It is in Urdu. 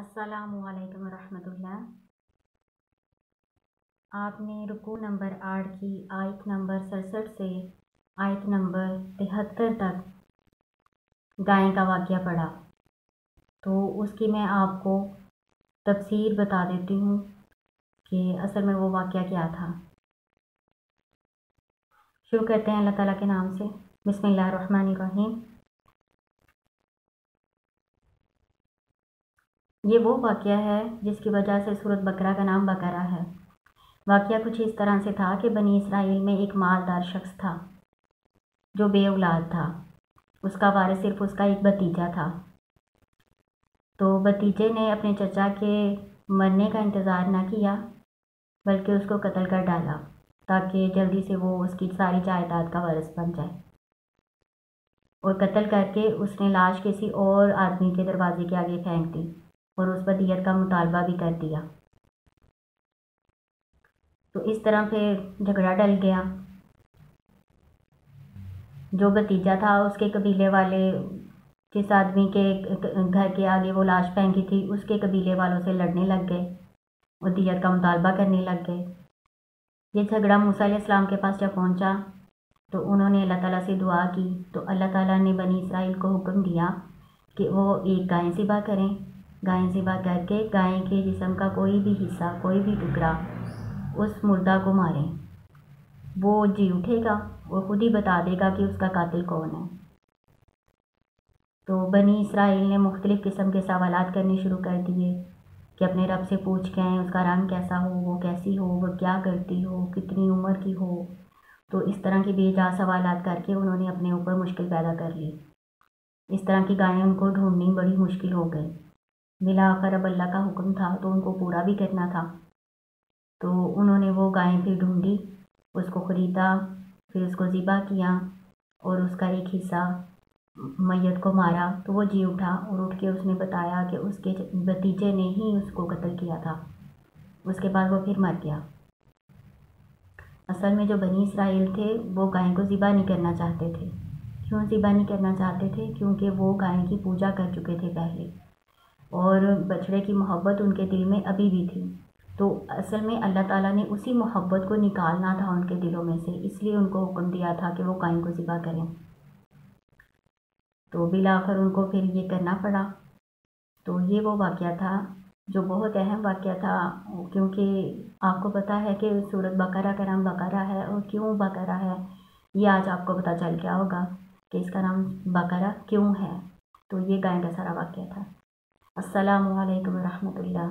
السلام علیکم ورحمۃ اللہ۔ آپ نے رکوع نمبر 8 کی آیت نمبر 67 سے آیت نمبر 73 تک گائے کا واقعہ پڑھا، تو اس کی میں آپ کو تفسیر بتا دیتی ہوں کہ اصل میں وہ واقعہ کیا تھا۔ شروع کرتے ہیں اللہ تعالیٰ کے نام سے۔ بسم اللہ الرحمن الرحیم۔ یہ وہ واقعہ ہے جس کی وجہ سے سورۃ بقرہ کا نام بقرہ ہے۔ واقعہ کچھ اس طرح سے تھا کہ بنی اسرائیل میں ایک مالدار شخص تھا جو بے اولاد تھا۔ اس کا وارث صرف اس کا ایک بھتیجا تھا۔ تو بھتیجے نے اپنے چچا کے مرنے کا انتظار نہ کیا بلکہ اس کو قتل کر ڈالا تاکہ جلدی سے وہ اس کی ساری جائیداد کا وارث بن جائے، اور قتل کر کے اس نے لاش کسی اور آدمی کے دروازے کے آگے پھینک دی اور اس پر دیت کا مطالبہ بھی کر دیا۔ تو اس طرح پھر جھگڑا ڈل گیا۔ جو بھتیجا تھا اس کے قبیلے والے، جس آدمی کے گھر کے آگے وہ لاش پھینکی تھی، اس کے قبیلے والوں سے لڑنے لگ گئے اور دیت کا مطالبہ کرنے لگ گئے۔ یہ جھگڑا موسیٰ علیہ السلام کے پاس جب پہنچا تو انہوں نے اللہ تعالیٰ سے دعا کی، تو اللہ تعالیٰ نے بنی اسرائیل کو حکم دیا کہ وہ ایک گائے ذبح کریں۔ گائے ذبح کر کے گائے کے جسم کا کوئی بھی حصہ، کوئی بھی ٹکڑا اس مردہ کو ماریں۔ وہ جی اٹھے گا، وہ خود ہی بتا دے گا کہ اس کا قاتل کون ہے۔ تو بنی اسرائیل نے مختلف قسم کے سوالات کرنے شروع کر دیے کہ اپنے رب سے پوچھ کے اس کا رنگ کیسا ہو، وہ کیسی ہو، وہ کیا کرتی ہو، کتنی عمر کی ہو۔ تو اس طرح کی بے جا سوالات کر کے انہوں نے اپنے اوپر مشکل پیدا کر لی۔ اس طرح کی گائیں ان کو ڈھونڈنی بڑی مشکل ہو گئی۔ بالآخر اب اللہ کا حکم تھا تو ان کو پورا بھی کرنا تھا۔ تو انہوں نے وہ گائیں پھر ڈھونڈی، اس کو خریدا، پھر اس کو ذبح کیا اور اس کا ایک حصہ میت کو مارا۔ تو وہ جی اٹھا اور اٹھ کے اس نے بتایا کہ اس کے بھتیجے نے ہی اس کو قتل کیا تھا۔ اس کے بعد وہ پھر مر گیا۔ اصل میں جو بنی اسرائیل تھے وہ گائیں کو ذبح نہیں کرنا چاہتے تھے۔ کیوں ذبح نہیں کرنا چاہتے تھے؟ کیونکہ وہ گائیں کی پوجا کر چکے تھے پہلے، اور بچڑے کی محبت ان کے دل میں ابھی بھی تھی۔ تو اصل میں اللہ تعالیٰ نے اسی محبت کو نکالنا تھا ان کے دلوں میں سے، اس لیے ان کو حکم دیا تھا کہ وہ گائیں کو ذبح کریں۔ تو بالآخر ان کو پھر یہ کرنا پڑا۔ تو یہ وہ واقعہ تھا جو بہت اہم واقعہ تھا، کیونکہ آپ کو پتہ ہے کہ سورۃ بقرہ کا نام بقرہ ہے، اور کیوں بقرہ ہے یہ آج آپ کو پتہ چل گیا ہوگا کہ اس کا نام بقرہ کیوں ہے۔ تو یہ گائے کا سارا واقعہ تھا۔ السلام علیکم ورحمۃ اللہ۔